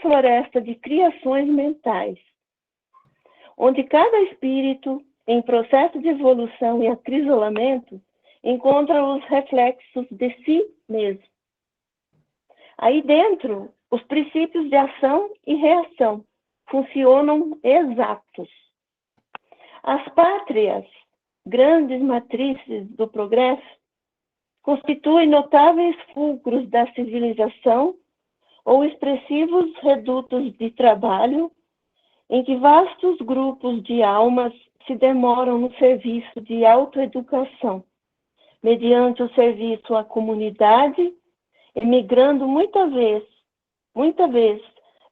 floresta de criações mentais, onde cada espírito, em processo de evolução e acrisolamento, encontra os reflexos de si mesmo. Aí dentro, os princípios de ação e reação funcionam exatos. As pátrias, grandes matrizes do progresso, constituem notáveis fulcros da civilização ou expressivos redutos de trabalho em que vastos grupos de almas se demoram no serviço de autoeducação, mediante o serviço à comunidade, emigrando muita vez,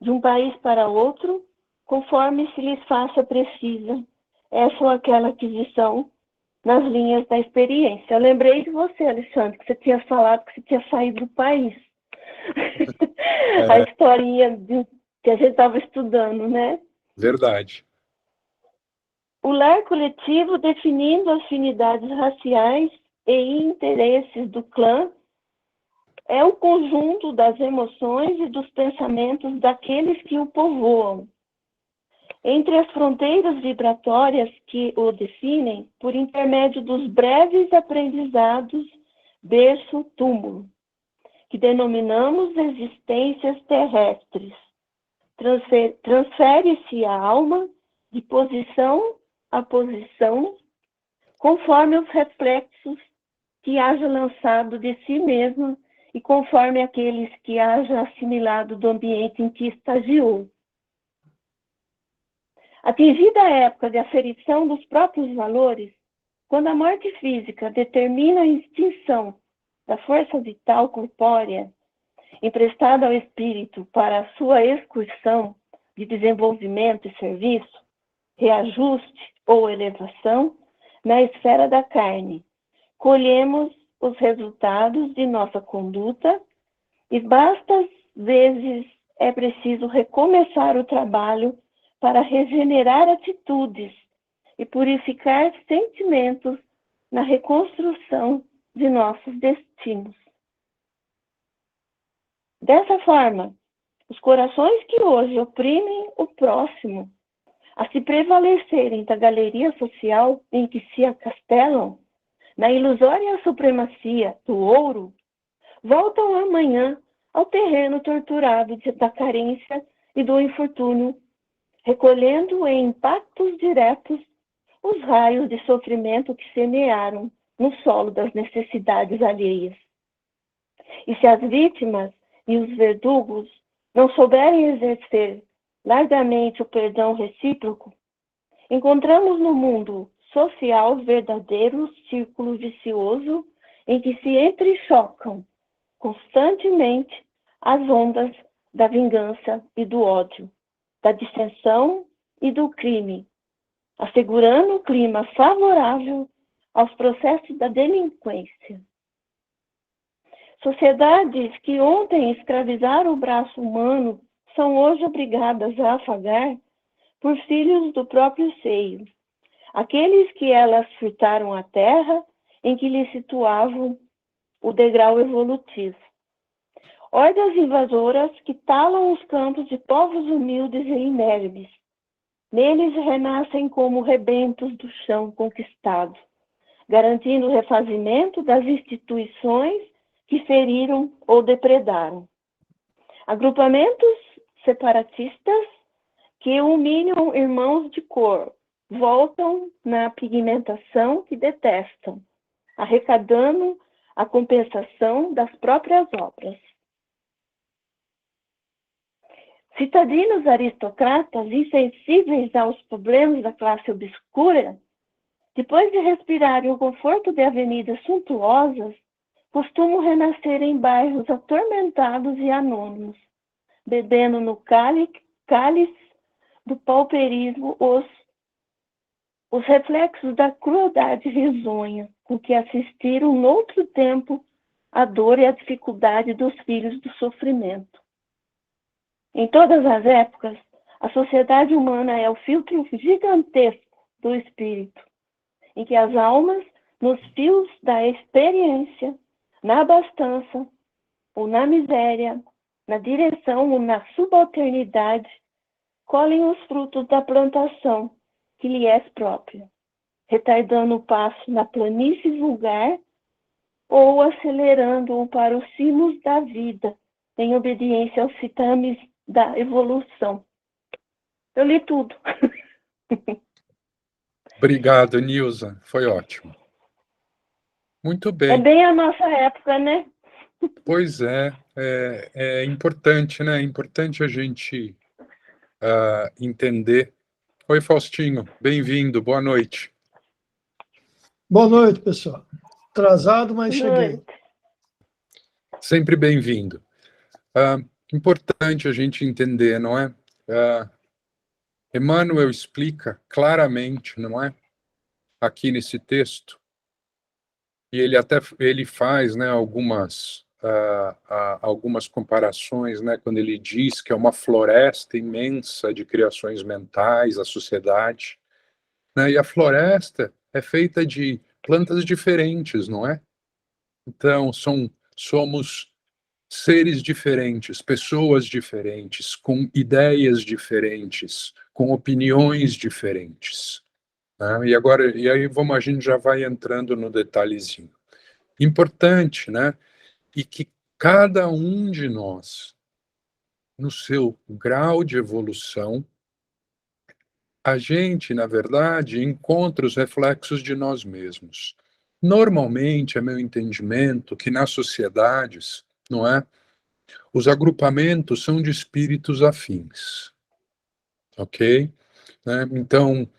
de um país para outro, conforme se lhes faça precisa essa ou aquela aquisição nas linhas da experiência. Eu lembrei de você, Alexandre, que você tinha falado que você tinha saído do país. A historinha que a gente estava estudando, né? Verdade. O lar coletivo definindo afinidades raciais e interesses do clã é o conjunto das emoções e dos pensamentos daqueles que o povoam, entre as fronteiras vibratórias que o definem por intermédio dos breves aprendizados berço-túmulo, que denominamos existências terrestres. Transfere-se a alma de posição a posição, conforme os reflexos que haja lançado de si mesma e conforme aqueles que haja assimilado do ambiente em que estagiou. Atingida a época de aferição dos próprios valores, quando a morte física determina a extinção da força vital corpórea, emprestada ao espírito para a sua excursão de desenvolvimento e serviço, reajuste ou elevação, na esfera da carne, colhemos os resultados de nossa conduta e bastas vezes é preciso recomeçar o trabalho para regenerar atitudes e purificar sentimentos na reconstrução de nossos destinos. Dessa forma, os corações que hoje oprimem o próximo, a se prevalecerem da galeria social em que se acastelam, na ilusória supremacia do ouro, voltam amanhã ao terreno torturado da carência e do infortúnio, recolhendo em impactos diretos os raios de sofrimento que semearam no solo das necessidades alheias. E se as vítimas e os verdugos não souberem exercer largamente o perdão recíproco, encontramos no mundo social verdadeiro círculo vicioso em que se entrechocam constantemente as ondas da vingança e do ódio, da dissensão e do crime, assegurando um clima favorável aos processos da delinquência. Sociedades que ontem escravizaram o braço humano são hoje obrigadas a afagar por filhos do próprio seio, aqueles que elas furtaram a terra em que lhes situavam o degrau evolutivo. Hordas invasoras que talam os campos de povos humildes e inerbes. Neles renascem como rebentos do chão conquistado, garantindo o refazimento das instituições que feriram ou depredaram. Agrupamentos separatistas que humilham irmãos de cor, voltam na pigmentação que detestam, arrecadando a compensação das próprias obras. Citadinos aristocratas insensíveis aos problemas da classe obscura, depois de respirarem o conforto de avenidas suntuosas, costumam renascer em bairros atormentados e anônimos, bebendo no cálice do pauperismo os reflexos da crueldade risonha com que assistiram noutro tempo a dor e a dificuldade dos filhos do sofrimento. Em todas as épocas, a sociedade humana é o filtro gigantesco do espírito, em que as almas, nos fios da experiência, na abastança ou na miséria, na direção ou na subalternidade, colhem os frutos da plantação que lhe é própria, retardando o passo na planície vulgar ou acelerando-o para os cimos da vida, em obediência aos citames da evolução. Eu li tudo. Obrigado, Nilza. Foi ótimo. Muito bem. É bem a nossa época, né? Pois é importante, né? É importante a gente entender. Oi, Faustinho. Bem-vindo. Boa noite. Boa noite, pessoal. Atrasado, mas cheguei. Sempre bem-vindo. Importante a gente entender, não é? Emmanuel explica claramente, não é? Aqui nesse texto, e ele faz, né, algumas comparações, né, quando ele diz que é uma floresta imensa de criações mentais, a sociedade, né, e a floresta é feita de plantas diferentes, não é? Então, somos seres diferentes, pessoas diferentes, com ideias diferentes, com opiniões diferentes. Né? E aí a gente já vai entrando no detalhezinho. Importante, né? E que cada um de nós, no seu grau de evolução, a gente, na verdade, encontra os reflexos de nós mesmos. Normalmente, é meu entendimento que nas sociedades, não é? Os agrupamentos são de espíritos afins, ok? Né? Então,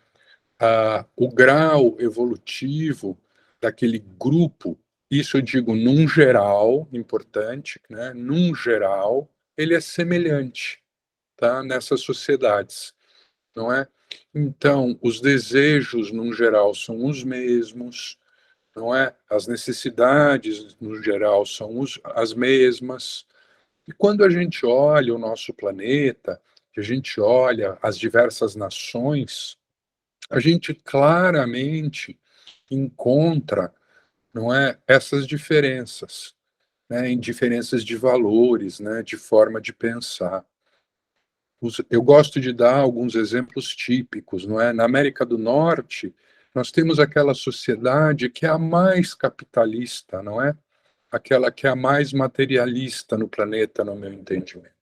o grau evolutivo daquele grupo, isso eu digo num geral, importante, né? Num geral, ele é semelhante, tá? Nessas sociedades, não é? Então, os desejos, num geral, são os mesmos, não é? As necessidades, no geral, são as mesmas. E quando a gente olha o nosso planeta, que a gente olha as diversas nações, a gente claramente encontra, não é, essas diferenças, né, em diferenças de valores, né, de forma de pensar. Eu gosto de dar alguns exemplos típicos, não é? Na América do Norte, nós temos aquela sociedade que é a mais capitalista, não é? Aquela que é a mais materialista no planeta, no meu entendimento.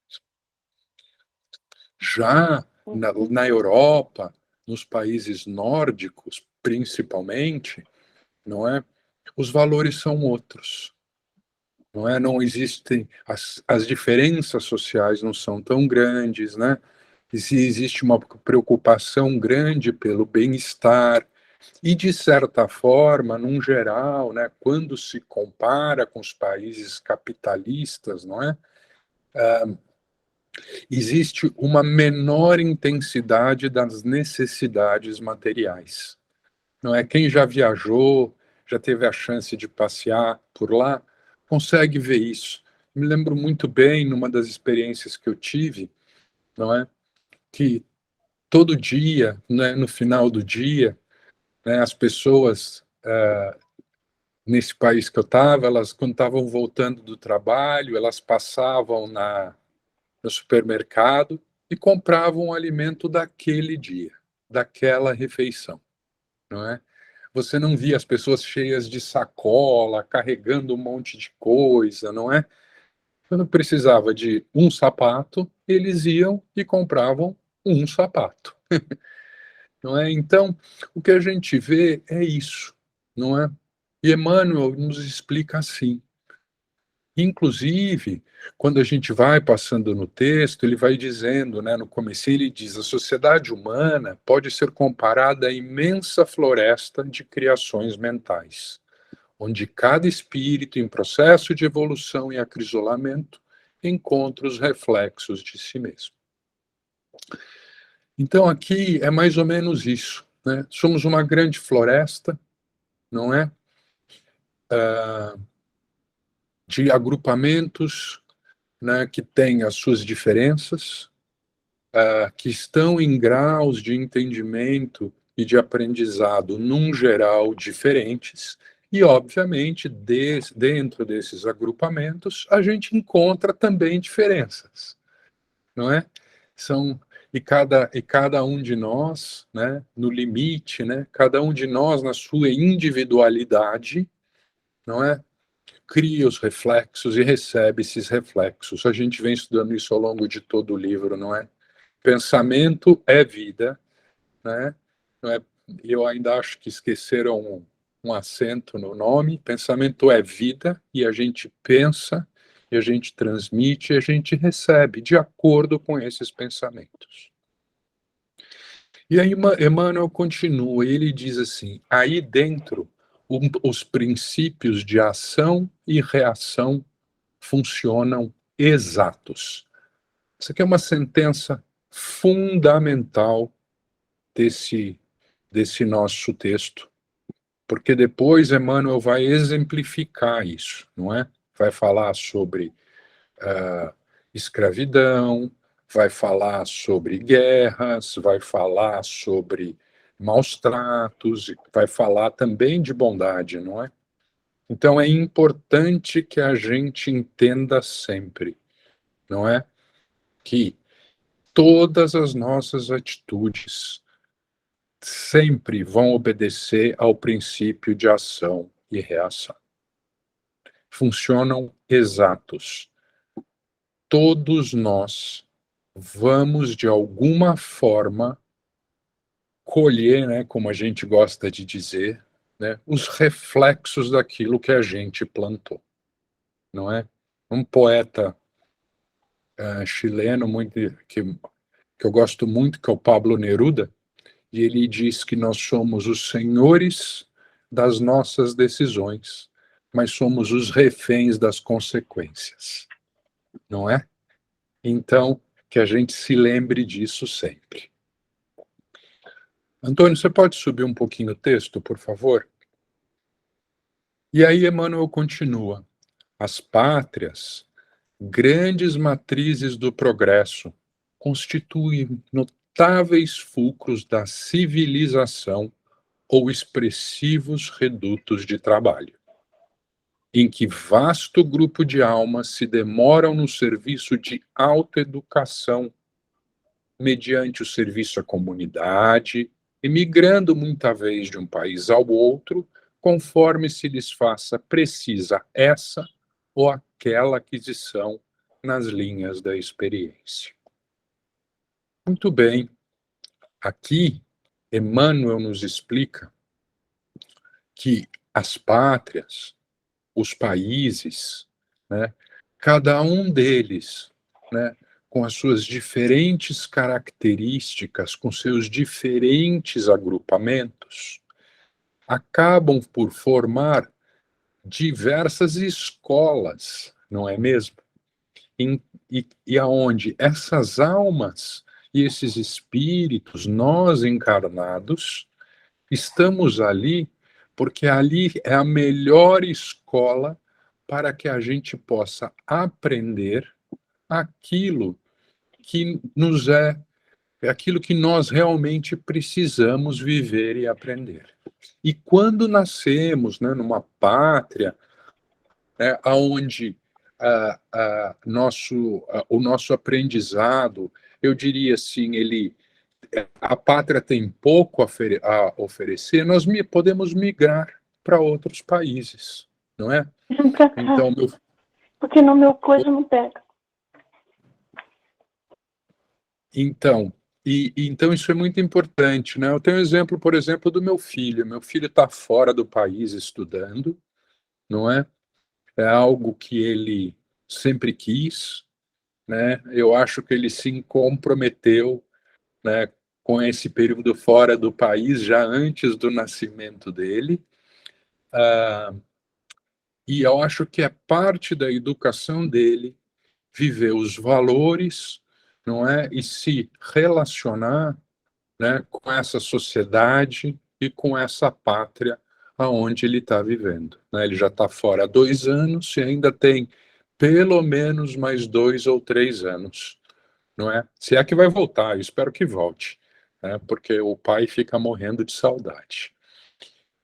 Já na Europa, nos países nórdicos, principalmente, não é? Os valores são outros, não é? Não existem as diferenças sociais não são tão grandes, né? Existe uma preocupação grande pelo bem-estar e de certa forma, num geral, né? Quando se compara com os países capitalistas, não é? Existe uma menor intensidade das necessidades materiais. Não é? Quem já viajou, já teve a chance de passear por lá, consegue ver isso. Me lembro muito bem, numa das experiências que eu tive, não é? Que todo dia, né, no final do dia, né, as pessoas nesse país que eu estava, elas quando estavam voltando do trabalho, elas passavam no supermercado e compravam o alimento daquele dia, daquela refeição, não é? Você não via as pessoas cheias de sacola, carregando um monte de coisa, não é? Quando precisava de um sapato, eles iam e compravam um sapato, não é? Então, o que a gente vê é isso, não é? E Emmanuel nos explica assim. Inclusive, quando a gente vai passando no texto, ele vai dizendo, né, no começo ele diz, a sociedade humana pode ser comparada à imensa floresta de criações mentais, onde cada espírito em processo de evolução e acrisolamento encontra os reflexos de si mesmo. Então aqui é mais ou menos isso, né? Somos uma grande floresta, não é? De agrupamentos, né, que têm as suas diferenças, que estão em graus de entendimento e de aprendizado, num geral, diferentes, E, obviamente, dentro desses agrupamentos, a gente encontra também diferenças, não é? E cada um de nós, né, no limite, né, cada um de nós na sua individualidade, não é? Cria os reflexos e recebe esses reflexos. A gente vem estudando isso ao longo de todo o livro, não é? Pensamento é vida, né? Não é? Eu ainda acho que esqueceram um acento no nome. Pensamento é vida, e a gente pensa, e a gente transmite, e a gente recebe de acordo com esses pensamentos. E aí Emmanuel continua, e ele diz assim, aí dentro os princípios de ação e reação funcionam exatos. Isso aqui é uma sentença fundamental desse nosso texto, porque depois Emmanuel vai exemplificar isso, não é? Vai falar sobre escravidão, vai falar sobre guerras, vai falar sobre maus tratos, vai falar também de bondade, não é? Então é importante que a gente entenda sempre, não é? Que todas as nossas atitudes sempre vão obedecer ao princípio de ação e reação. Funcionam exatos. Todos nós vamos, de alguma forma, colher, né, como a gente gosta de dizer, né, os reflexos daquilo que a gente plantou, não é? Um poeta chileno que eu gosto muito, que é o Pablo Neruda, e ele diz que nós somos os senhores das nossas decisões, mas somos os reféns das consequências, não é? Então, que a gente se lembre disso sempre. Antônio, você pode subir um pouquinho o texto, por favor? E aí Emmanuel continua. As pátrias, grandes matrizes do progresso, constituem notáveis fulcros da civilização ou expressivos redutos de trabalho, em que vasto grupo de almas se demoram no serviço de autoeducação, mediante o serviço à comunidade, emigrando muita vez de um país ao outro, conforme se lhes faça precisa essa ou aquela aquisição nas linhas da experiência. Muito bem, aqui Emmanuel nos explica que as pátrias, os países, né, cada um deles, né, com as suas diferentes características, com seus diferentes agrupamentos, acabam por formar diversas escolas, não é mesmo? E aonde essas almas e esses espíritos, nós encarnados, estamos ali porque ali é a melhor escola para que a gente possa aprender aquilo que nos é aquilo que nós realmente precisamos viver e aprender. E quando nascemos, né, numa pátria, né, onde o nosso aprendizado, eu diria assim, a pátria tem pouco a oferecer, nós podemos migrar para outros países, não é? Vem pra cá, Então, porque no meu coisa não pega. Então isso é muito importante, né? Eu tenho um exemplo, por exemplo, do meu filho. Meu filho está fora do país estudando, não é? É algo que ele sempre quis, né? Eu acho que ele se comprometeu, né, com esse período fora do país já antes do nascimento dele. E eu acho que é parte da educação dele viver os valores, não é? E se relacionar, né, com essa sociedade e com essa pátria aonde ele está vivendo, né? Ele já está fora há 2 anos e ainda tem pelo menos mais 2 ou 3 anos, não é? Se é que vai voltar, eu espero que volte, né? Porque o pai fica morrendo de saudade.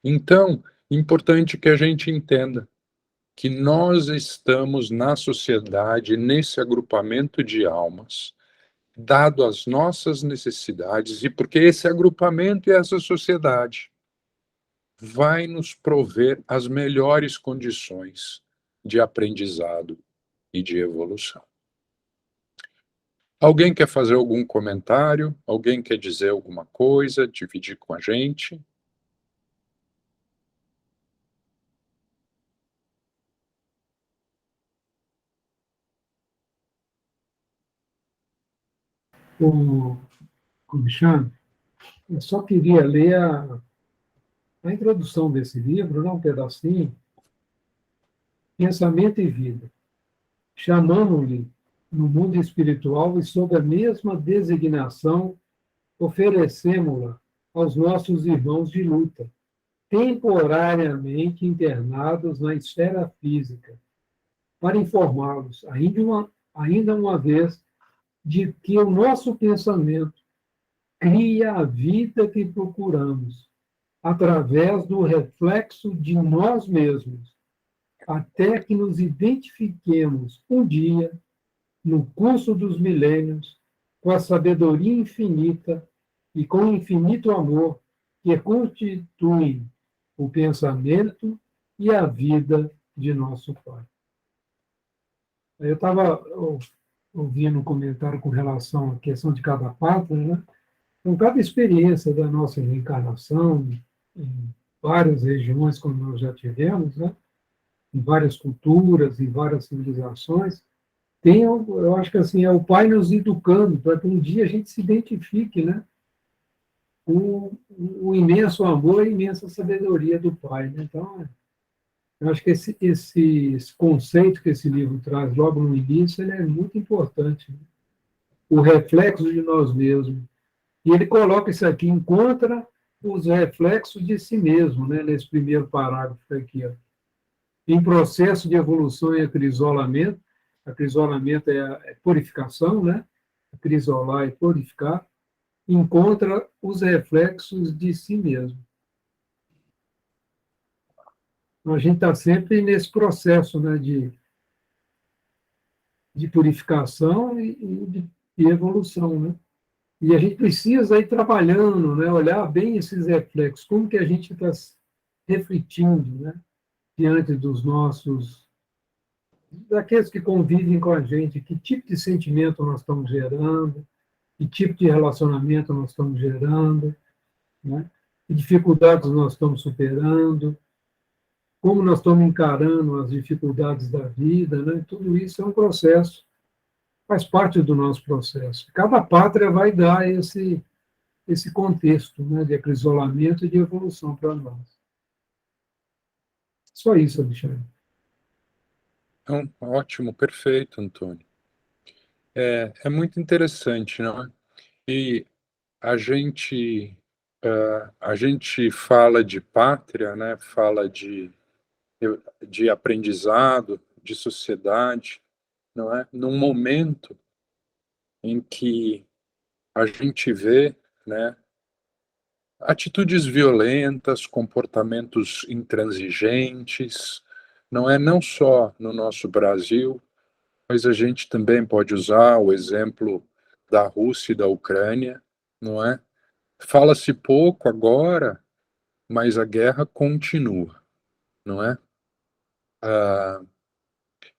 Então, Importante que a gente entenda que nós estamos na sociedade, nesse agrupamento de almas, dado as nossas necessidades, e porque esse agrupamento e essa sociedade vai nos prover as melhores condições de aprendizado e de evolução. Alguém quer fazer algum comentário? Alguém quer dizer alguma coisa, dividir com a gente? O Alexandre, eu só queria ler a introdução desse livro, né, um pedacinho, Pensamento e Vida. Chamamos-lhe, no mundo espiritual e sob a mesma designação, oferecemos-la aos nossos irmãos de luta, temporariamente internados na esfera física, para informá-los, ainda uma vez, de que o nosso pensamento cria a vida que procuramos, através do reflexo de nós mesmos, até que nos identifiquemos um dia, no curso dos milênios, com a sabedoria infinita e com o infinito amor que constituem o pensamento e a vida de nosso Pai. Eu estava ouvindo um comentário com relação à questão de cada pátria, né? Então, cada experiência da nossa reencarnação, em várias regiões, como nós já tivemos, né? Em várias culturas, em várias civilizações, eu acho que assim, é o Pai nos educando para que um dia a gente se identifique, né? O imenso amor e a imensa sabedoria do Pai. Né? Então, eu acho que esse conceito que esse livro traz logo no início, ele é muito importante. Né? O reflexo de nós mesmos. E ele coloca isso aqui, encontra os reflexos de si mesmo, né? Nesse primeiro parágrafo aqui. Ó. Em processo de evolução e acrisolamento, acrisolamento é a purificação, né? Acrisolar e purificar, encontra os reflexos de si mesmo. Então, a gente está sempre nesse processo, né, de purificação e de evolução, né? E a gente precisa ir trabalhando, né, olhar bem esses reflexos, como que a gente está refletindo, né, diante dos nossos, daqueles que convivem com a gente, que tipo de sentimento nós estamos gerando, que tipo de relacionamento nós estamos gerando, né? Que dificuldades nós estamos superando, como nós estamos encarando as dificuldades da vida, né? Tudo isso é um processo, faz parte do nosso processo. Cada pátria vai dar esse contexto, né, de acrisolamento e de evolução para nós. Só isso, Alexandre. Então, ótimo, perfeito, Antônio. É muito interessante, não é? E a gente, a gente fala de pátria, né? Fala de aprendizado, de sociedade, não é? Num momento em que a gente vê, né, atitudes violentas, comportamentos intransigentes, não só no nosso Brasil, mas a gente também pode usar o exemplo da Rússia e da Ucrânia, não é? Fala-se pouco agora, mas a guerra continua, não é?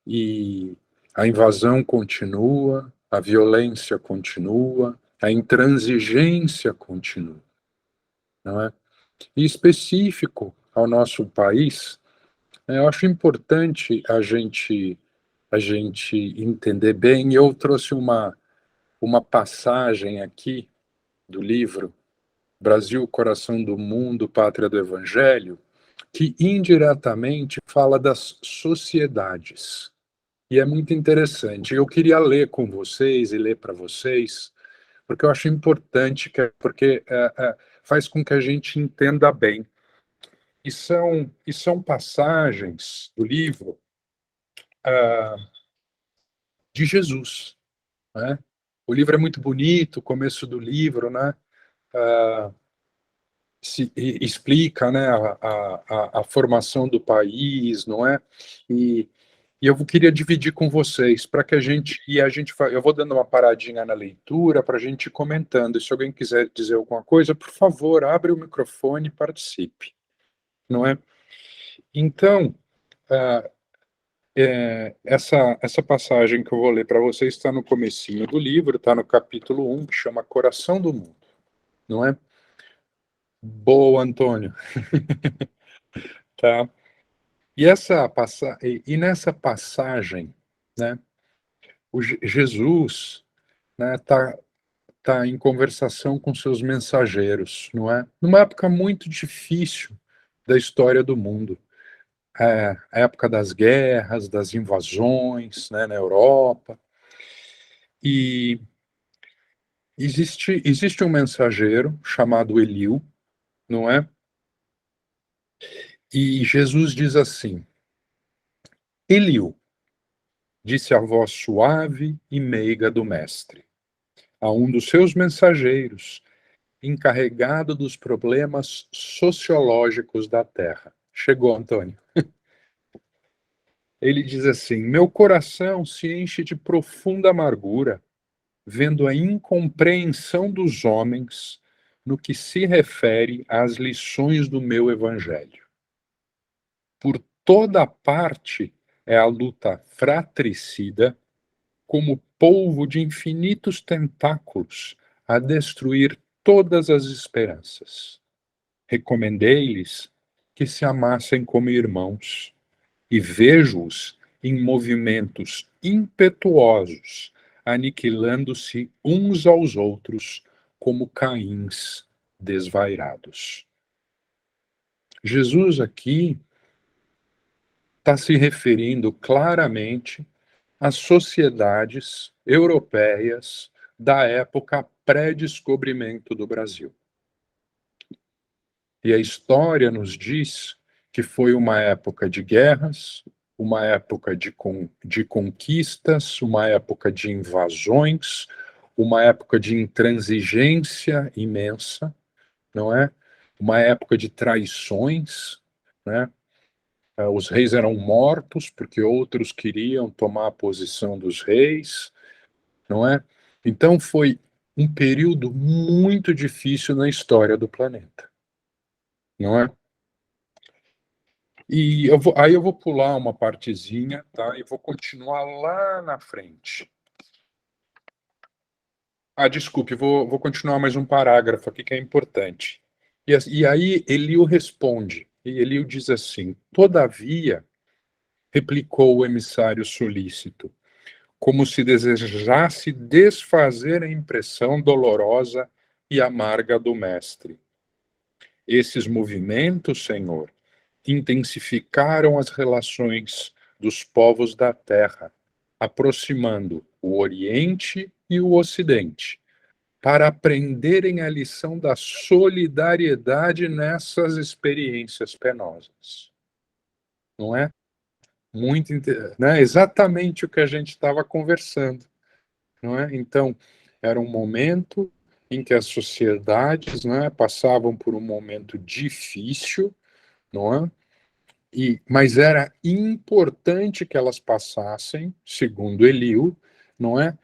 E a invasão continua, a violência continua, a intransigência continua, não é? E específico ao nosso país, eu acho importante a gente entender bem. Eu trouxe uma passagem aqui do livro Brasil, Coração do Mundo, Pátria do Evangelho, que indiretamente fala das sociedades. E é muito interessante. Eu queria ler com vocês e ler para vocês, porque eu acho importante, porque faz com que a gente entenda bem. E são passagens do livro de Jesus. Né? O livro é muito bonito, o começo do livro, né? explica, né, a formação do país, não é? E eu queria dividir com vocês, para que a gente eu vou dando uma paradinha na leitura para a gente ir comentando. E se alguém quiser dizer alguma coisa, por favor, abre o microfone e participe, não é? Então, essa passagem que eu vou ler para vocês está no comecinho do livro, está no capítulo 1, que chama Coração do Mundo, não é? Boa, Antônio. Tá? E nessa passagem, né, Jesus, né, tá em conversação com seus mensageiros, não é? Numa época muito difícil da história do mundo, a época das guerras, das invasões, né, na Europa, e existe um mensageiro chamado Eliú, não é? E Jesus diz assim: Eliú, disse a voz suave e meiga do mestre a um dos seus mensageiros, encarregado dos problemas sociológicos da Terra. Chegou, Antônio. Ele diz assim: meu coração se enche de profunda amargura, vendo a incompreensão dos homens no que se refere às lições do meu evangelho. Por toda parte é a luta fratricida, como polvo de infinitos tentáculos, a destruir todas as esperanças. Recomendei-lhes que se amassem como irmãos, e vejo-os em movimentos impetuosos, aniquilando-se uns aos outros como Caíns desvairados. Jesus aqui está se referindo claramente às sociedades europeias da época pré-descobrimento do Brasil. E a história nos diz que foi uma época de guerras, uma época de conquistas, uma época de invasões, uma época de intransigência imensa, não é? Uma época de traições, né? Os reis eram mortos porque outros queriam tomar a posição dos reis, não é? Então foi um período muito difícil na história do planeta, não é? E aí eu vou pular uma partezinha, tá? E vou continuar lá na frente. Desculpe, vou continuar mais um parágrafo aqui que é importante. E aí Eliú responde, e Eliú diz assim: todavia, replicou o emissário solícito, como se desejasse desfazer a impressão dolorosa e amarga do mestre. Esses movimentos, Senhor, intensificaram as relações dos povos da terra, aproximando o Oriente e o Ocidente, para aprenderem a lição da solidariedade nessas experiências penosas. Não é? Muito, né? Exatamente o que a gente estava conversando, não é? Então, era um momento em que as sociedades, né, passavam por um momento difícil, não é? Mas era importante que elas passassem, segundo Eliú, não é,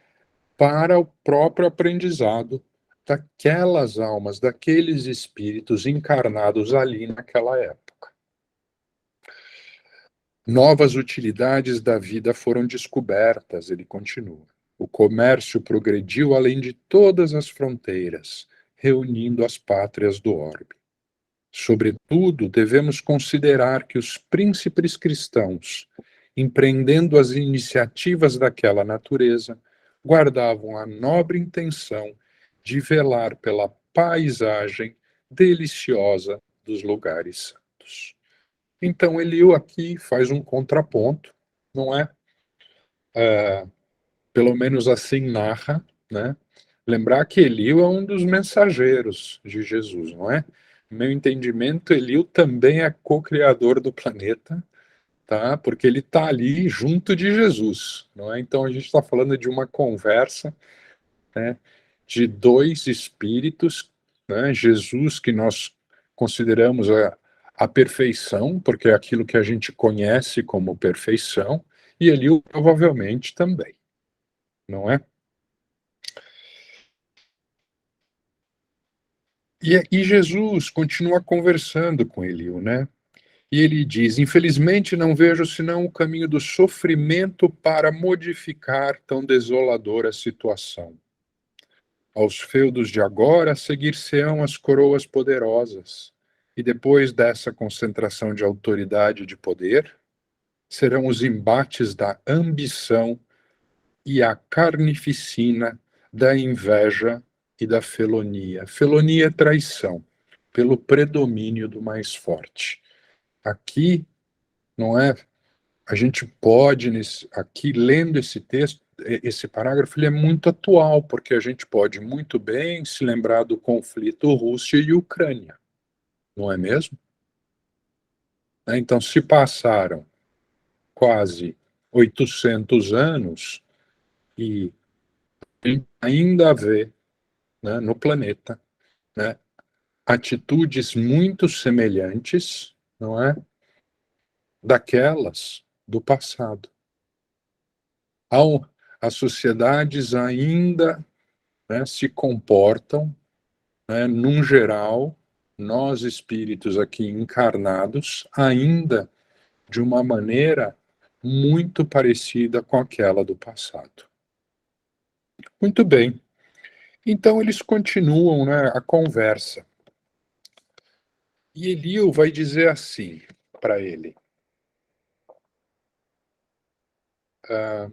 para o próprio aprendizado daquelas almas, daqueles espíritos encarnados ali naquela época. Novas utilidades da vida foram descobertas, ele continua. O comércio progrediu além de todas as fronteiras, reunindo as pátrias do orbe. Sobretudo, devemos considerar que os príncipes cristãos, empreendendo as iniciativas daquela natureza, guardavam a nobre intenção de velar pela paisagem deliciosa dos lugares santos. Então, Eliú aqui faz um contraponto, não é? Pelo menos assim narra, né? Lembrar que Eliú é um dos mensageiros de Jesus, não é? No meu entendimento, Eliú também é co-criador do planeta, tá? Porque ele está ali junto de Jesus, não é? Então a gente está falando de uma conversa, né, de dois espíritos, né? Jesus, que nós consideramos a perfeição, porque é aquilo que a gente conhece como perfeição, e Eliú provavelmente também, não é? E Jesus continua conversando com Eliú, né? E ele diz: infelizmente não vejo senão o caminho do sofrimento para modificar tão desoladora situação. Aos feudos de agora seguir-se-ão as coroas poderosas, e depois dessa concentração de autoridade e de poder, serão os embates da ambição e a carnificina da inveja e da felonia. Felonia é traição, pelo predomínio do mais forte. Aqui, não é? A gente pode, aqui, lendo esse texto, esse parágrafo, ele é muito atual, porque a gente pode muito bem se lembrar do conflito Rússia e Ucrânia, não é mesmo? Então, se passaram quase 800 anos e ainda vê, né, no planeta, né, atitudes muito semelhantes, não é, daquelas do passado. As sociedades ainda, né, se comportam, né, num geral, nós espíritos aqui encarnados, ainda de uma maneira muito parecida com aquela do passado. Muito bem. Então eles continuam, né, a conversa. E Eliú vai dizer assim para ele: ah,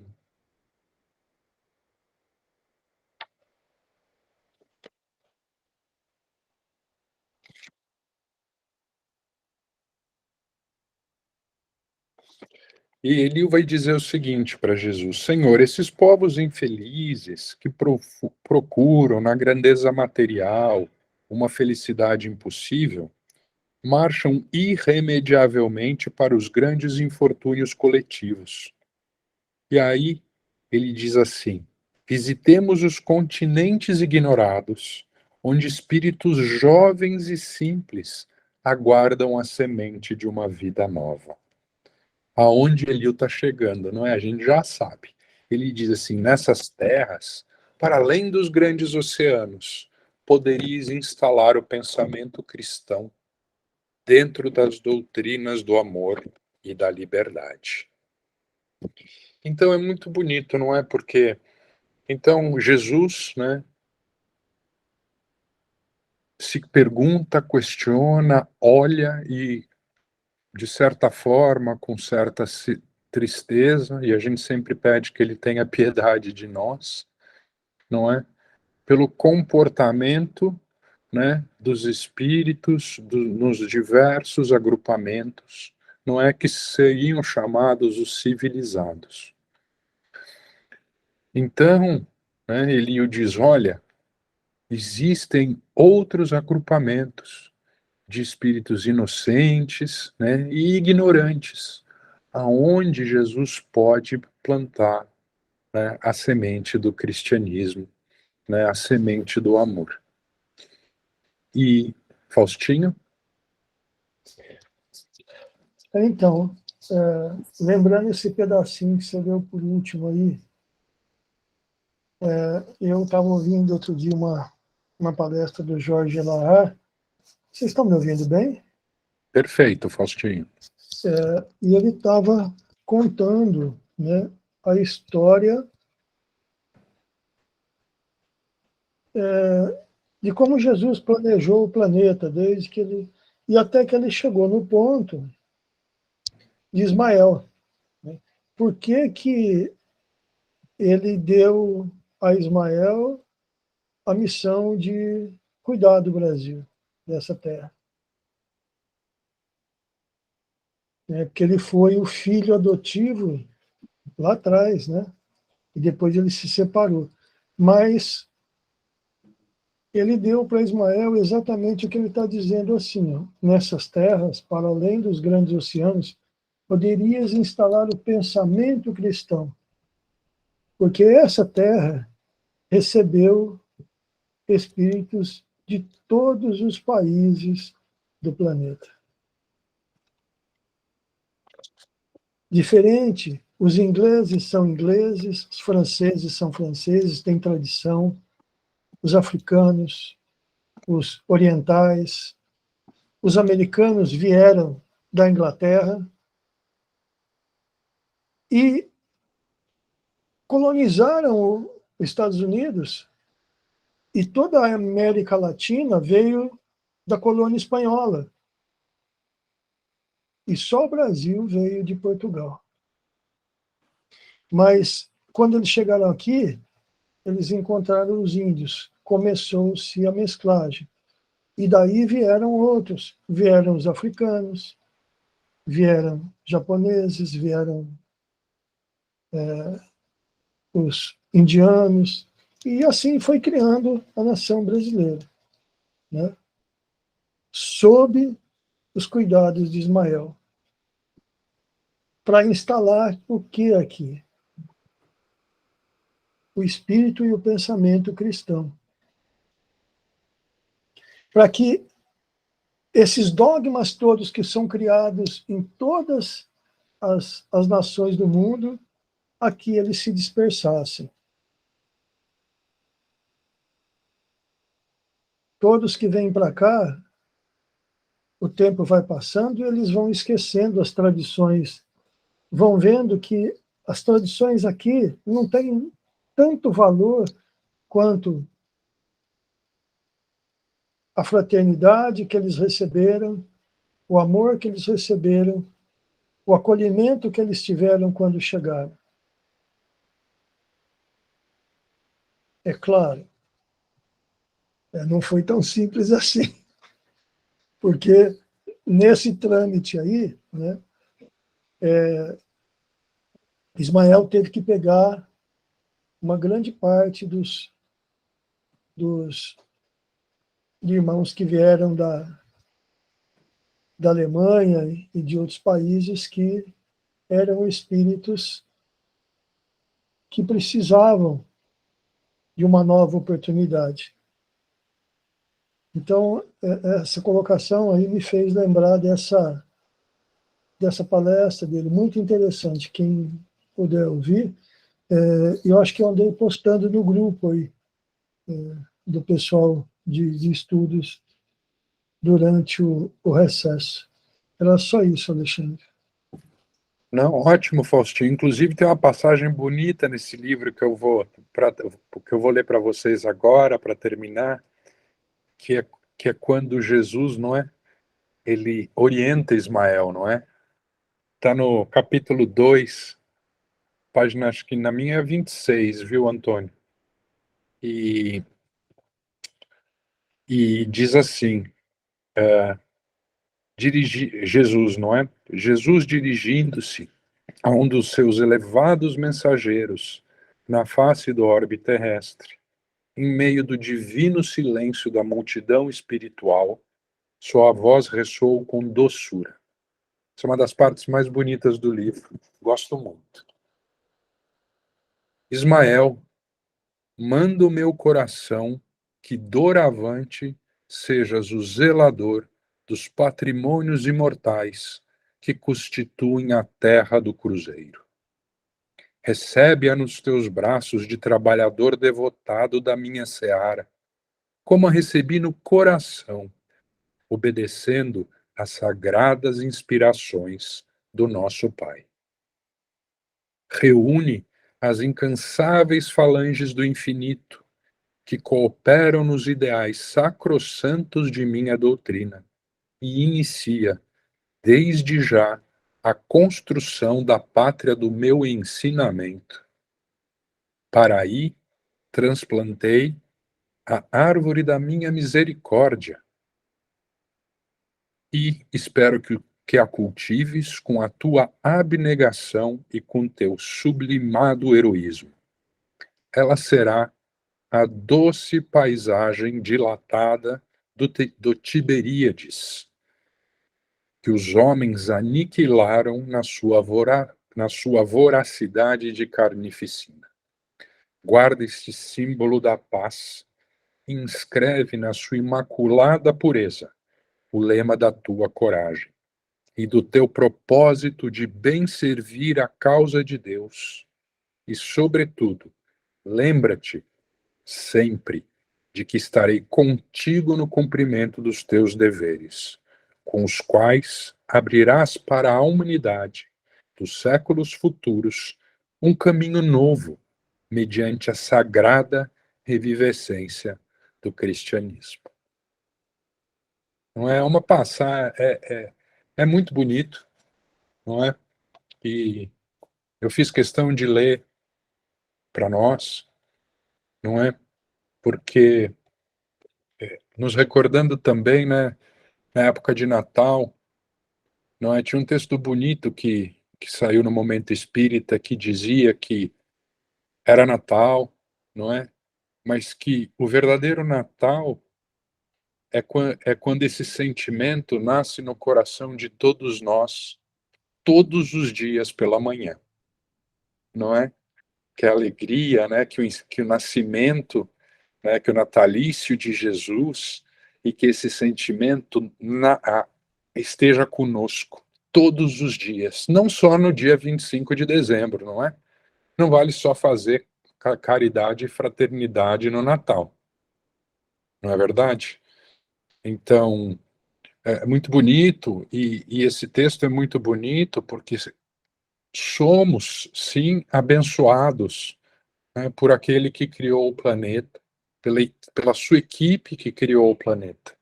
e Eliú vai dizer o seguinte para Jesus: Senhor, esses povos infelizes que procuram na grandeza material uma felicidade impossível, marcham irremediavelmente para os grandes infortúnios coletivos. E aí ele diz assim: visitemos os continentes ignorados, onde espíritos jovens e simples aguardam a semente de uma vida nova. Aonde Eliú está chegando, não é? A gente já sabe. Ele diz assim: nessas terras, para além dos grandes oceanos, poderias instalar o pensamento cristão dentro das doutrinas do amor e da liberdade. Então é muito bonito, não é? Porque então Jesus, né, se pergunta, questiona, olha e, de certa forma, com certa tristeza, e a gente sempre pede que ele tenha piedade de nós, não é? Pelo comportamento, né, dos espíritos nos diversos agrupamentos, não é, que seriam chamados os civilizados. Então, né, ele diz: olha, existem outros agrupamentos de espíritos inocentes, né, e ignorantes, aonde Jesus pode plantar, né, a semente do cristianismo, né, a semente do amor. E Faustinho? Então, lembrando esse pedacinho que você leu por último aí, eu estava ouvindo outro dia uma palestra do Jorge Elahá. Vocês estão me ouvindo bem? Perfeito, Faustinho. E ele estava contando, né, a história de como Jesus planejou o planeta, desde que ele... E até que ele chegou no ponto de Ismael. Né? Por que ele deu a Ismael a missão de cuidar do Brasil, dessa terra? Porque ele foi o filho adotivo lá atrás, né? E depois ele se separou. Mas ele deu para Ismael exatamente o que ele está dizendo assim: ó, nessas terras, para além dos grandes oceanos, poderias instalar o pensamento cristão, porque essa terra recebeu espíritos de todos os países do planeta. Diferente, os ingleses são ingleses, os franceses são franceses, têm tradição, os africanos, os orientais, os americanos vieram da Inglaterra e colonizaram os Estados Unidos, e toda a América Latina veio da colônia espanhola. E só o Brasil veio de Portugal. Mas, quando eles chegaram aqui, eles encontraram os índios. Começou-se a mesclagem. E daí vieram outros. Vieram os africanos, vieram japoneses, vieram os indianos. E assim foi criando a nação brasileira, né? Sob os cuidados de Ismael, para instalar o que aqui? O espírito e o pensamento cristão. Para que esses dogmas todos que são criados em todas as nações do mundo, aqui eles se dispersassem. Todos que vêm para cá, o tempo vai passando e eles vão esquecendo as tradições, vão vendo que as tradições aqui não têm tanto valor quanto a fraternidade que eles receberam, o amor que eles receberam, o acolhimento que eles tiveram quando chegaram. É claro, não foi tão simples assim, porque nesse trâmite aí, né, Ismael teve que pegar uma grande parte dos irmãos que vieram da Alemanha e de outros países que eram espíritos que precisavam de uma nova oportunidade. Então, essa colocação aí me fez lembrar dessa palestra dele, muito interessante. Quem puder ouvir, eu acho que eu andei postando no grupo aí, do pessoal de estudos durante o recesso. Era só isso, Alexandre. Não, ótimo, Faustinho. Inclusive tem uma passagem bonita nesse livro que eu vou ler para vocês agora, para terminar, que é quando Jesus, não é? Ele orienta Ismael, não é? Está no capítulo 2, página, acho que na minha é 26, viu, Antônio? E diz assim, Jesus, não é? Jesus dirigindo-se a um dos seus elevados mensageiros na face do orbe terrestre, em meio do divino silêncio da multidão espiritual, sua voz ressoou com doçura. Essa é uma das partes mais bonitas do livro. Gosto muito. Ismael, manda o meu coração que doravante sejas o zelador dos patrimônios imortais que constituem a terra do cruzeiro. Recebe-a nos teus braços de trabalhador devotado da minha seara, como a recebi no coração, obedecendo às sagradas inspirações do nosso Pai. Reúne as incansáveis falanges do infinito, que cooperam nos ideais sacrossantos de minha doutrina, e inicia, desde já, a construção da pátria do meu ensinamento. Para aí, transplantei a árvore da minha misericórdia, e espero que a cultives com a tua abnegação e com teu sublimado heroísmo. Ela será a doce paisagem dilatada do Tiberíades, que os homens aniquilaram na sua voracidade de carnificina. Guarda este símbolo da paz e inscreve na sua imaculada pureza o lema da tua coragem e do teu propósito de bem servir a causa de Deus. E, sobretudo, lembra-te sempre de que estarei contigo no cumprimento dos teus deveres, com os quais abrirás para a humanidade dos séculos futuros um caminho novo, mediante a sagrada revivescência do cristianismo. Não é uma passagem, é muito bonito, não é? E eu fiz questão de ler para nós, não é? Porque nos recordando também, né, na época de Natal, não é? Tinha um texto bonito que saiu no Momento Espírita que dizia que era Natal, não é? Mas que o verdadeiro Natal é quando esse sentimento nasce no coração de todos nós, todos os dias pela manhã, não é? Que a alegria, né? Que o nascimento, né? Que o natalício de Jesus e que esse sentimento esteja conosco todos os dias, não só no dia 25 de dezembro, não é? Não vale só fazer caridade e fraternidade no Natal, não é verdade? Então, é muito bonito, e esse texto é muito bonito porque somos, sim, abençoados, né, por aquele que criou o planeta, pela sua equipe que criou o planeta.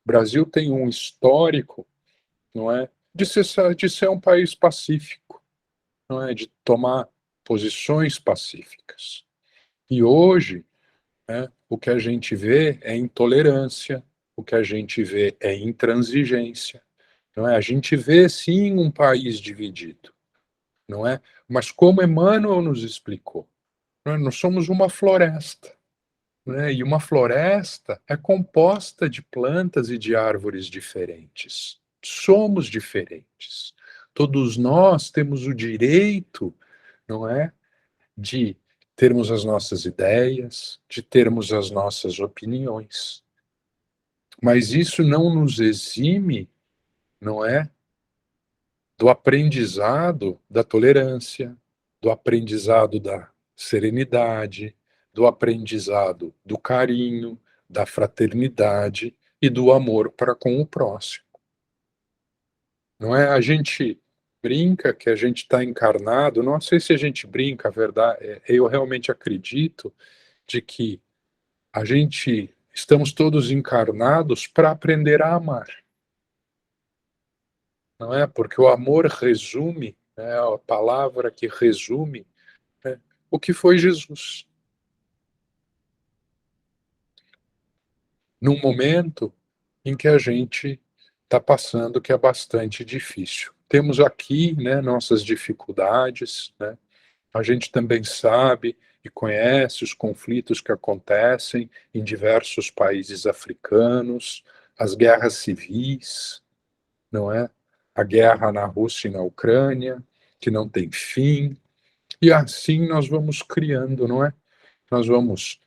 O Brasil tem um histórico, não é, de ser um país pacífico, não é, de tomar posições pacíficas. E hoje, né, o que a gente vê é intolerância, o que a gente vê é intransigência, não é? A gente vê sim um país dividido, não é? Mas como Emmanuel nos explicou, não é? Nós somos uma floresta, né? E uma floresta é composta de plantas e de árvores diferentes. Somos diferentes. Todos nós temos o direito, não é, de termos as nossas ideias, de termos as nossas opiniões. Mas isso não nos exime, não é, do aprendizado da tolerância, do aprendizado da serenidade, do aprendizado do carinho, da fraternidade e do amor para com o próximo. Não é? A gente brinca que a gente está encarnado, não sei se a gente brinca, a verdade, eu realmente acredito de que a gente estamos todos encarnados para aprender a amar. Não é? Porque o amor resume, é a palavra que resume, né, o que foi Jesus. Num momento em que a gente está passando que é bastante difícil. Temos aqui, né, nossas dificuldades, né? A gente também sabe e conhece os conflitos que acontecem em diversos países africanos, as guerras civis, não é? A guerra na Rússia e na Ucrânia, que não tem fim, e assim nós vamos criando, não é? Nós vamos.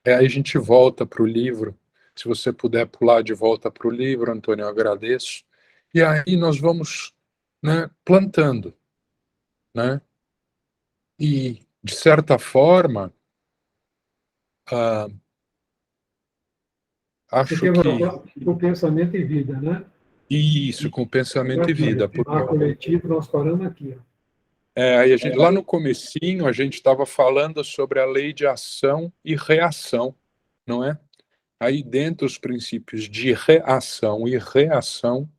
Aí a gente volta para o livro. Se você puder pular de volta para o livro, Antônio, eu agradeço. E aí nós vamos, né, plantando, né? E, de certa forma, acho Porque que o pensamento e vida, né? isso, com pensamento e vida. A coletivo, nós paramos aqui. Ó. Aí lá no comecinho, a gente estava falando sobre a lei de ação e reação, não é? Aí dentro os princípios de reação e reação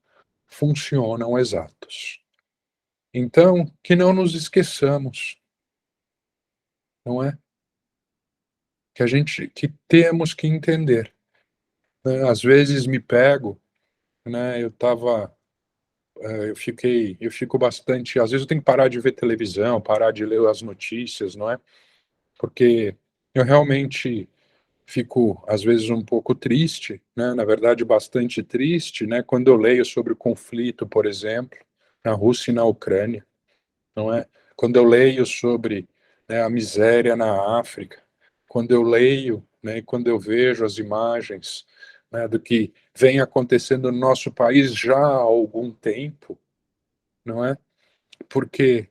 funcionam exatos. Então, que não nos esqueçamos, não é? Que temos que entender. Né? Às vezes me pego, né? Eu fico bastante, às vezes eu tenho que parar de ver televisão, parar de ler as notícias, não é? Porque eu realmente fico, às vezes, um pouco triste, né? Na verdade, bastante triste, né? Quando eu leio sobre o conflito, por exemplo, na Rússia e na Ucrânia, não é? Quando eu leio sobre, né, a miséria na África, quando eu leio, né, quando eu vejo as imagens né, do que vem acontecendo no nosso país já há algum tempo, não é? Porque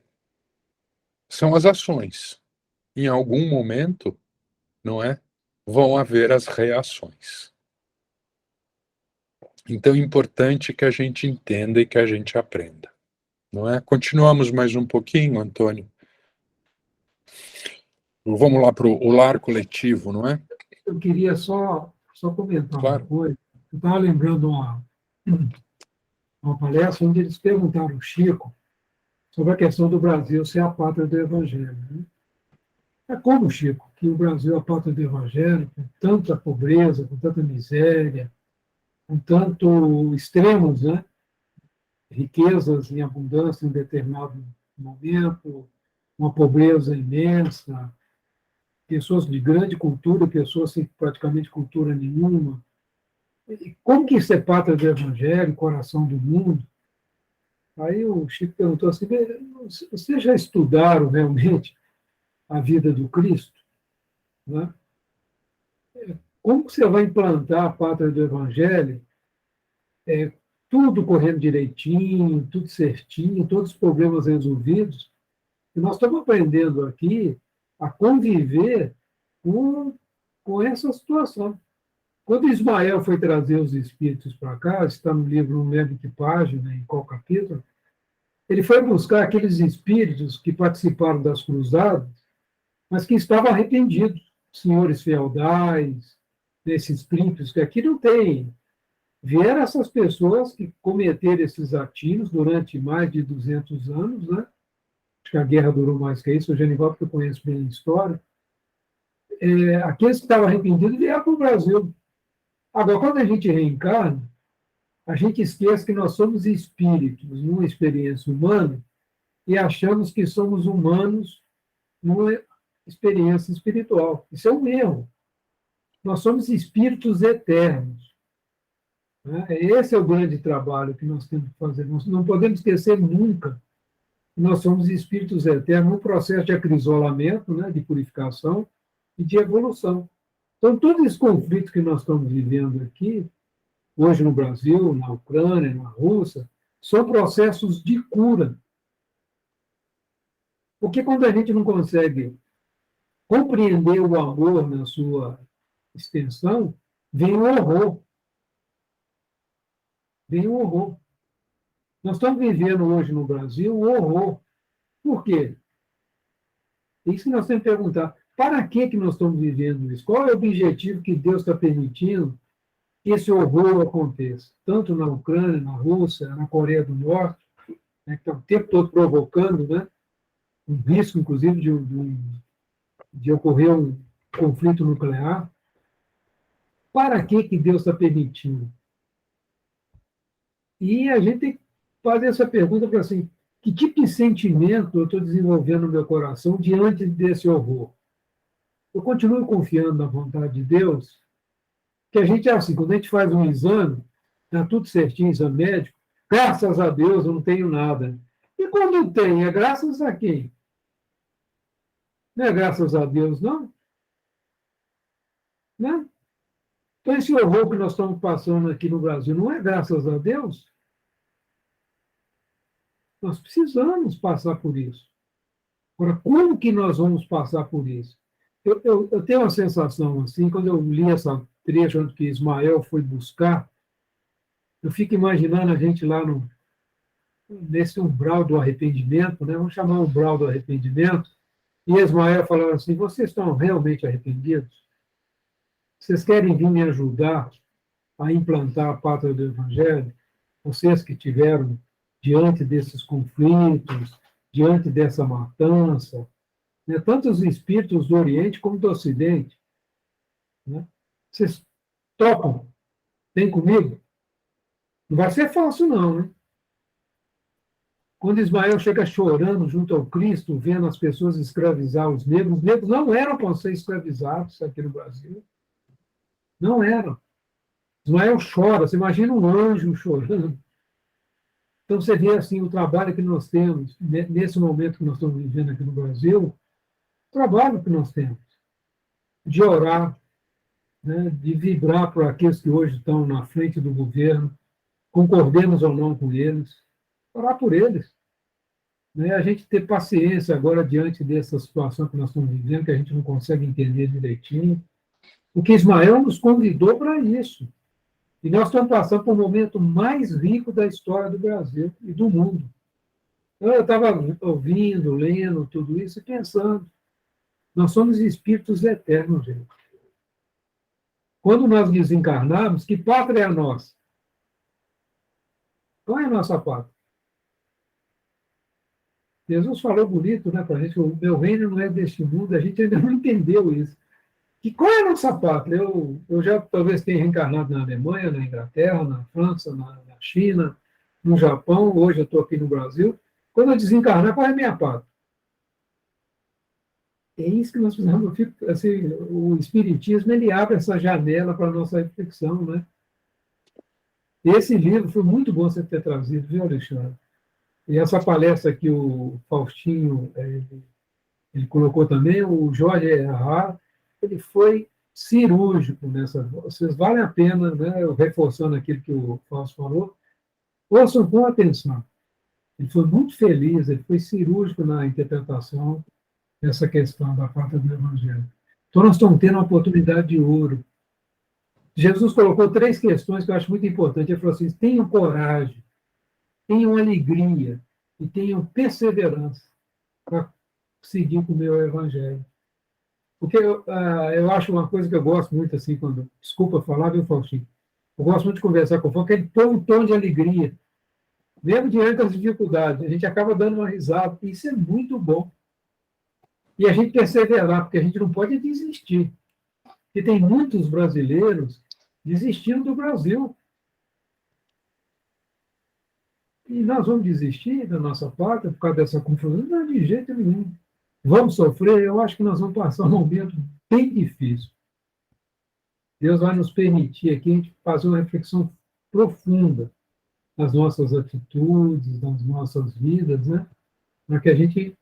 são as ações. Em algum momento, não é? Vão haver as reações. Então é importante que a gente entenda e que a gente aprenda, não é? Continuamos mais um pouquinho, Antônio. Vamos lá para o lar coletivo, não é? Eu queria só comentar uma Claro. coisa. Eu estava lembrando uma palestra onde eles perguntaram ao Chico sobre a questão do Brasil ser a pátria do Evangelho. Né? É como, Chico, que o Brasil é a pátria do Evangelho, com tanta pobreza, com tanta miséria, com tanto extremos, né? Riquezas em abundância em determinado momento, uma pobreza imensa, pessoas de grande cultura, pessoas sem praticamente cultura nenhuma. E como que isso é pátria do Evangelho, coração do mundo? Aí o Chico perguntou assim, vocês já estudaram realmente a vida do Cristo? Né? Como que você vai implantar a pátria do Evangelho, tudo correndo direitinho, tudo certinho, todos os problemas resolvidos? E nós estamos aprendendo aqui a conviver com essa situação. Quando Ismael foi trazer os espíritos para cá, está no livro, não lembro que página, em qual capítulo, ele foi buscar aqueles espíritos que participaram das cruzadas, mas que estavam arrependidos, senhores feudais, desses príncipes, que aqui não tem. Vieram essas pessoas que cometeram esses atinos durante mais de 200 anos, né? Acho que a guerra durou mais que isso, o Genivaldo, que eu conheço bem a história. Aqueles que estavam arrependidos vieram para o Brasil. Agora, quando a gente reencarna, a gente esquece que nós somos espíritos numa experiência humana e achamos que somos humanos numa experiência espiritual. Isso é um erro. Nós somos espíritos eternos. Né? Esse é o grande trabalho que nós temos que fazer. Nós não podemos esquecer nunca que nós somos espíritos eternos num processo de acrisolamento, né, de purificação e de evolução. Então, todo esse conflito que nós estamos vivendo aqui, hoje no Brasil, na Ucrânia, na Rússia, são processos de cura. Porque quando a gente não consegue compreender o amor na sua extensão, vem o horror. Vem o horror. Nós estamos vivendo hoje no Brasil o horror. Por quê? É isso que nós temos que perguntar. Para que nós estamos vivendo isso? Qual é o objetivo que Deus está permitindo que esse horror aconteça? Tanto na Ucrânia, na Rússia, na Coreia do Norte, né, que está o tempo todo provocando, né, um risco, inclusive, de ocorrer um conflito nuclear. Para que Deus está permitindo? E a gente tem que fazer essa pergunta para assim, que tipo de sentimento eu estou desenvolvendo no meu coração diante desse horror? Eu continuo confiando na vontade de Deus, que a gente é assim, quando a gente faz um exame, está tudo certinho, exame médico, graças a Deus eu não tenho nada. E quando tem, é graças a quem? Não é graças a Deus, não? Né? Então, esse horror que nós estamos passando aqui no Brasil não é graças a Deus? Nós precisamos passar por isso. Agora, como que nós vamos passar por isso? Eu tenho uma sensação assim, quando eu li essa trecho onde que Ismael foi buscar, eu fico imaginando a gente lá nesse umbral do arrependimento, né? Vamos chamar umbral do arrependimento, e Ismael falando assim, vocês estão realmente arrependidos? Vocês querem vir me ajudar a implantar a pátria do Evangelho? Vocês que tiveram diante desses conflitos, diante dessa matança, né? Tanto os espíritos do Oriente como do Ocidente. Né? Vocês topam? Vem comigo? Não vai ser fácil, não. Né? Quando Ismael chega chorando junto ao Cristo, vendo as pessoas escravizar os negros não eram para ser escravizados aqui no Brasil. Não eram. Ismael chora, você imagina um anjo chorando. Então, você vê assim, o trabalho que nós temos, nesse momento que nós estamos vivendo aqui no Brasil, o trabalho que nós temos de orar, né, de vibrar por aqueles que hoje estão na frente do governo, concordemos ou não com eles, orar por eles. Né? A gente ter paciência agora diante dessa situação que nós estamos vivendo, que a gente não consegue entender direitinho, porque Ismael nos convidou para isso. E nós estamos passando por um momento mais rico da história do Brasil e do mundo. Então, eu estava ouvindo, lendo tudo isso e pensando, nós somos espíritos eternos, gente. Quando nós desencarnarmos, que pátria é a nossa? Qual é a nossa pátria? Jesus falou bonito, né, para a gente, o meu reino não é deste mundo, a gente ainda não entendeu isso. E qual é a nossa pátria? Eu já talvez tenha reencarnado na Alemanha, na Inglaterra, na França, na China, no Japão, hoje eu estou aqui no Brasil. Quando eu desencarnar, qual é a minha pátria? É isso que nós precisamos. Assim, o Espiritismo ele abre essa janela para a nossa reflexão. Né? Esse livro foi muito bom você ter trazido, viu, Alexandre? E essa palestra que o Faustinho ele colocou também, o Jorge Errar, ele foi cirúrgico nessa. Vocês valem a pena, né, reforçando aquilo que o Fausto falou, ouçam com atenção. Ele foi muito feliz, ele foi cirúrgico na interpretação dessa questão da parte do Evangelho. Então, nós estamos tendo uma oportunidade de ouro. Jesus colocou 3 questões que eu acho muito importantes. Ele falou assim: tenham coragem, tenham alegria e tenham perseverança para seguir com o meu Evangelho. Porque eu acho uma coisa que eu gosto muito, assim, quando. Desculpa falar, viu, Faustinho? Eu gosto muito de conversar com o Faustinho, que ele põe um tom de alegria. Mesmo diante das dificuldades, a gente acaba dando uma risada. E isso é muito bom. E a gente perseverar, porque a gente não pode desistir. Porque tem muitos brasileiros desistindo do Brasil. E nós vamos desistir da nossa pátria por causa dessa confusão? Não, de jeito nenhum. Vamos sofrer? Eu acho que nós vamos passar um momento bem difícil. Deus vai nos permitir aqui a gente fazer uma reflexão profunda nas nossas atitudes, nas nossas vidas, né? Para que a gente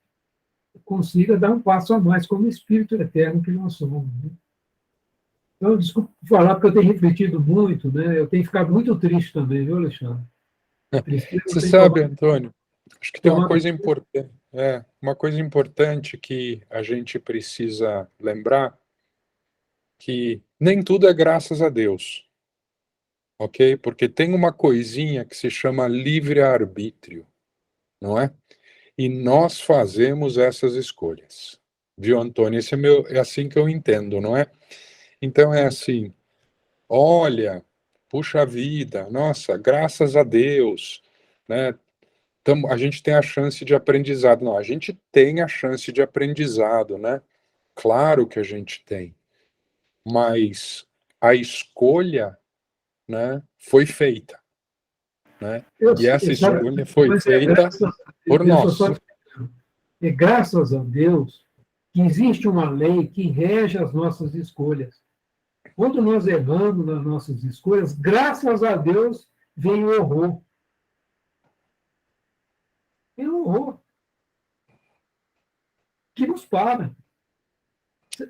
consiga dar um passo a mais como espírito eterno que nós somos. Né? Então, desculpa falar, porque eu tenho refletido muito, né? Eu tenho ficado muito triste também, viu, Alexandre? Você sabe, Antônio, acho que tem uma coisa importante. Uma coisa importante que a gente precisa lembrar, que nem tudo é graças a Deus, ok? Porque tem uma coisinha que se chama livre-arbítrio, não é? E nós fazemos essas escolhas, viu, Antônio? Esse é assim que eu entendo, não é? Então é assim, olha, puxa vida, nossa, graças a Deus, né? A gente tem a chance de aprendizado. Não, a gente tem a chance de aprendizado, né? Claro que a gente tem. Mas a escolha, né, foi feita. Né? E essa escolha foi feita por nós. É graças a Deus que existe uma lei que rege as nossas escolhas. Quando nós erramos nas nossas escolhas, graças a Deus vem o horror. Vem o horror. Que nos para.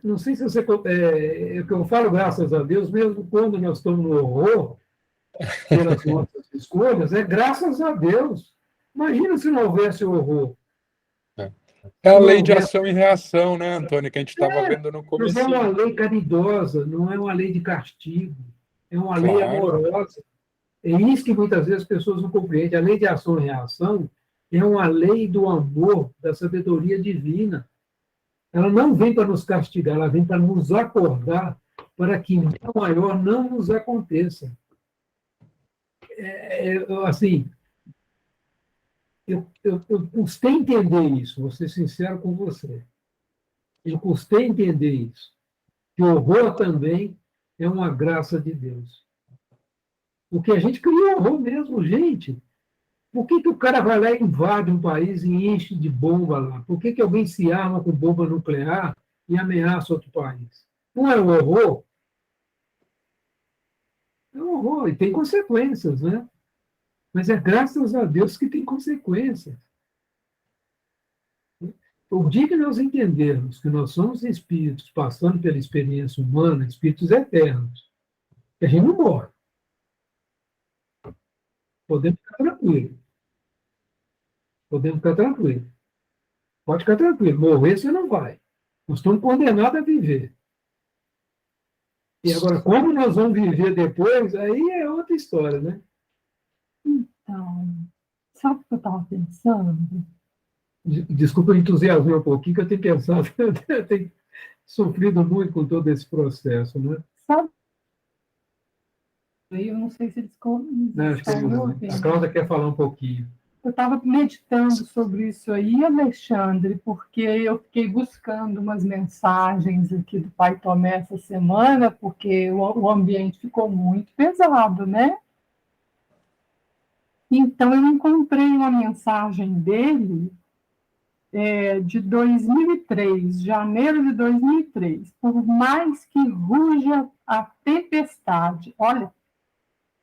Não sei se você. É que eu falo graças a Deus, mesmo quando nós estamos no horror, pelas nossas escolhas, é graças a Deus. Imagina se não houvesse o horror. É a lei de ação e reação, né, Antônio, que a gente estava vendo no começo. Mas é uma lei caridosa, não é uma lei de castigo. É uma lei amorosa. É isso que muitas vezes as pessoas não compreendem. A lei de ação e reação é uma lei do amor, da sabedoria divina. Ela não vem para nos castigar, ela vem para nos acordar para que mal maior não nos aconteça. Assim, eu custei entender isso, vou ser sincero com você. Eu custei entender isso. Que o horror também é uma graça de Deus. Porque a gente criou horror mesmo, gente. Por que o cara vai lá e invade um país e enche de bomba lá? Por que alguém se arma com bomba nuclear e ameaça outro país? Não é um horror? É um horror, e tem consequências, né? Mas é graças a Deus que tem consequências. O dia que nós entendermos que nós somos espíritos passando pela experiência humana, espíritos eternos, que a gente não morre, podemos ficar tranquilos. Podemos ficar tranquilos. Pode ficar tranquilo. Morrer você não vai. Nós estamos condenados a viver. E agora, como nós vamos viver depois, aí é outra história, né? Então, sabe o que eu estava pensando? Desculpa, eu entusiasmei um pouquinho, que eu tenho pensado, eu tenho sofrido muito com todo esse processo, né? Sabe? Eu não sei se eles Não, acho que estão me ouvindo. a Cláudia quer falar um pouquinho. Eu estava meditando sobre isso aí, Alexandre, porque eu fiquei buscando umas mensagens aqui do Pai Tomé essa semana, porque o ambiente ficou muito pesado, né? Então, eu encontrei uma mensagem dele de 2003, janeiro de 2003. Por mais que ruja a tempestade.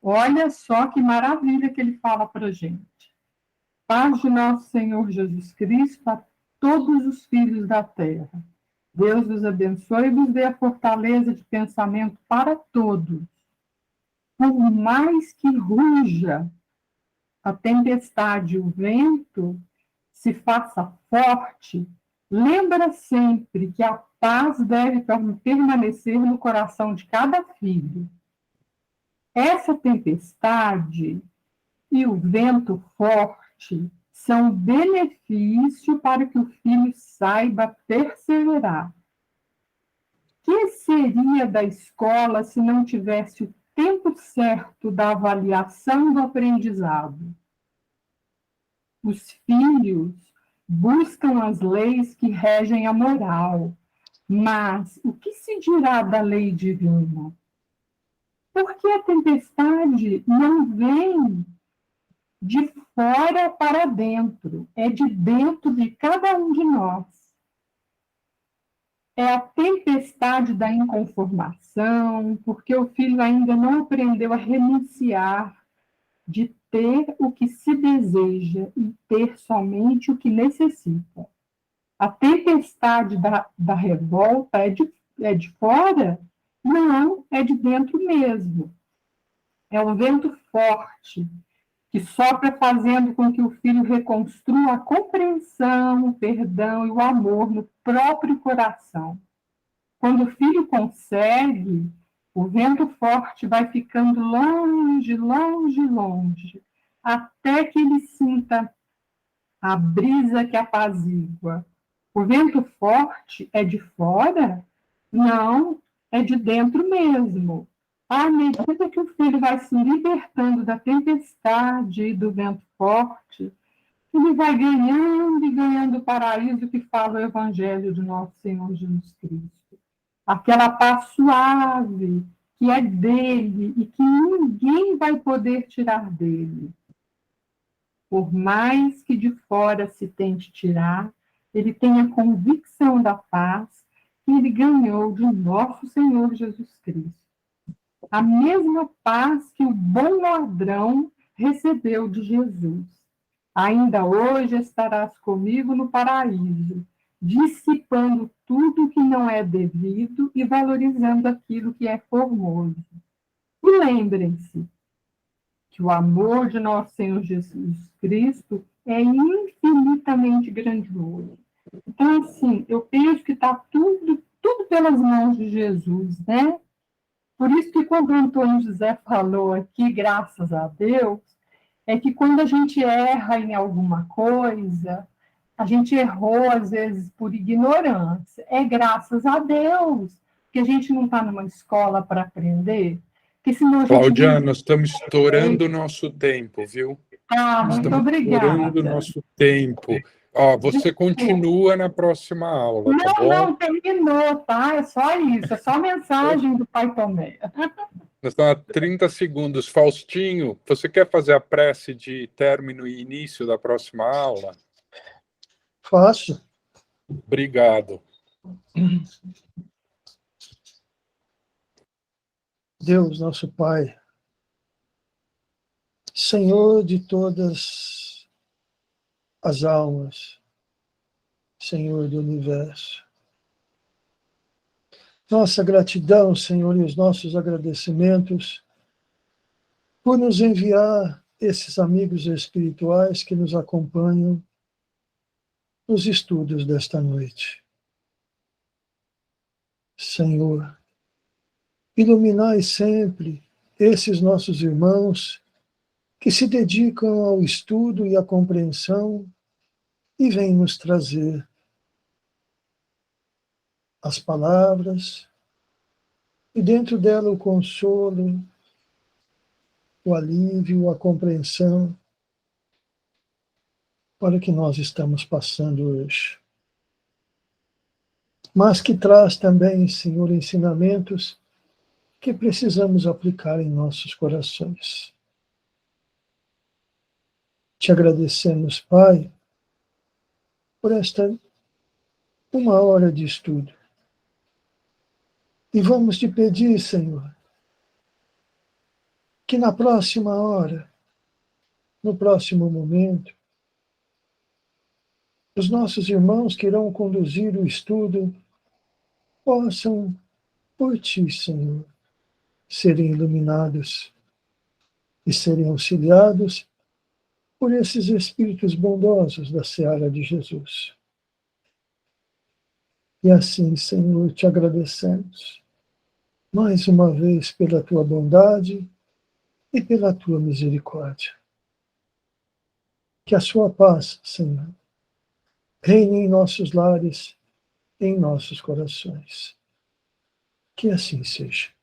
Olha só que maravilha que ele fala para a gente. Paz de nosso Senhor Jesus Cristo a todos os filhos da terra. Deus os abençoe e nos dê a fortaleza de pensamento para todos. Por mais que ruja a tempestade e o vento se faça forte, lembra sempre que a paz deve permanecer no coração de cada filho. Essa tempestade e o vento forte são benefício para que o filho saiba perseverar. Que seria da escola se não tivesse o tempo certo da avaliação do aprendizado? Os filhos buscam as leis que regem a moral, mas o que se dirá da lei divina? Porque a tempestade não vem de fora para dentro, é de dentro de cada um de nós. É a tempestade da inconformação, porque o filho ainda não aprendeu a renunciar, de ter o que se deseja e ter somente o que necessita. A tempestade da revolta é de fora? Não, é de dentro mesmo. É um vento forte, que sopra fazendo com que o filho reconstrua a compreensão, o perdão e o amor no próprio coração. Quando o filho consegue, o vento forte vai ficando longe, longe, longe, até que ele sinta a brisa que apazigua. O vento forte é de fora? Não, é de dentro mesmo. À medida que o filho vai se libertando da tempestade e do vento forte, ele vai ganhando e ganhando o paraíso que fala o Evangelho de nosso Senhor Jesus Cristo. Aquela paz suave que é dele e que ninguém vai poder tirar dele. Por mais que de fora se tente tirar, ele tem a convicção da paz que ele ganhou de nosso Senhor Jesus Cristo. A mesma paz que o bom ladrão recebeu de Jesus. Ainda hoje estarás comigo no paraíso, dissipando tudo que não é devido e valorizando aquilo que é formoso. E lembrem-se que o amor de nosso Senhor Jesus Cristo é infinitamente grandioso. Então, assim, eu penso que está tudo pelas mãos de Jesus, né? Por isso que quando o Antônio José falou aqui, graças a Deus, é que quando a gente erra em alguma coisa, a gente errou, às vezes, por ignorância. É graças a Deus que a gente não está numa escola para aprender. Porque senão a gente... Cláudia, nós estamos estourando o nosso tempo, viu? Muito obrigada. Estourando o nosso tempo. Ó, você continua na próxima aula, tá bom? Não, terminou, tá? É só isso, é só mensagem do Pai Tomé. Nós estamos a 30 segundos. Faustinho, você quer fazer a prece de término e início da próxima aula? Faço. Obrigado. Deus, nosso Pai, Senhor de todas as almas, Senhor do universo. Nossa gratidão, Senhor, e os nossos agradecimentos por nos enviar esses amigos espirituais que nos acompanham nos estudos desta noite. Senhor, iluminai sempre esses nossos irmãos que se dedicam ao estudo e à compreensão e vêm nos trazer as palavras e dentro dela o consolo, o alívio, a compreensão para o que nós estamos passando hoje. Mas que traz também, Senhor, ensinamentos que precisamos aplicar em nossos corações. Te agradecemos, Pai, por esta 1 hora de estudo. E vamos te pedir, Senhor, que na próxima hora, no próximo momento, os nossos irmãos que irão conduzir o estudo possam, por ti, Senhor, serem iluminados e serem auxiliados por esses espíritos bondosos da seara de Jesus. E assim, Senhor, te agradecemos mais uma vez pela tua bondade e pela tua misericórdia. Que a sua paz, Senhor, reine em nossos lares, em nossos corações. Que assim seja.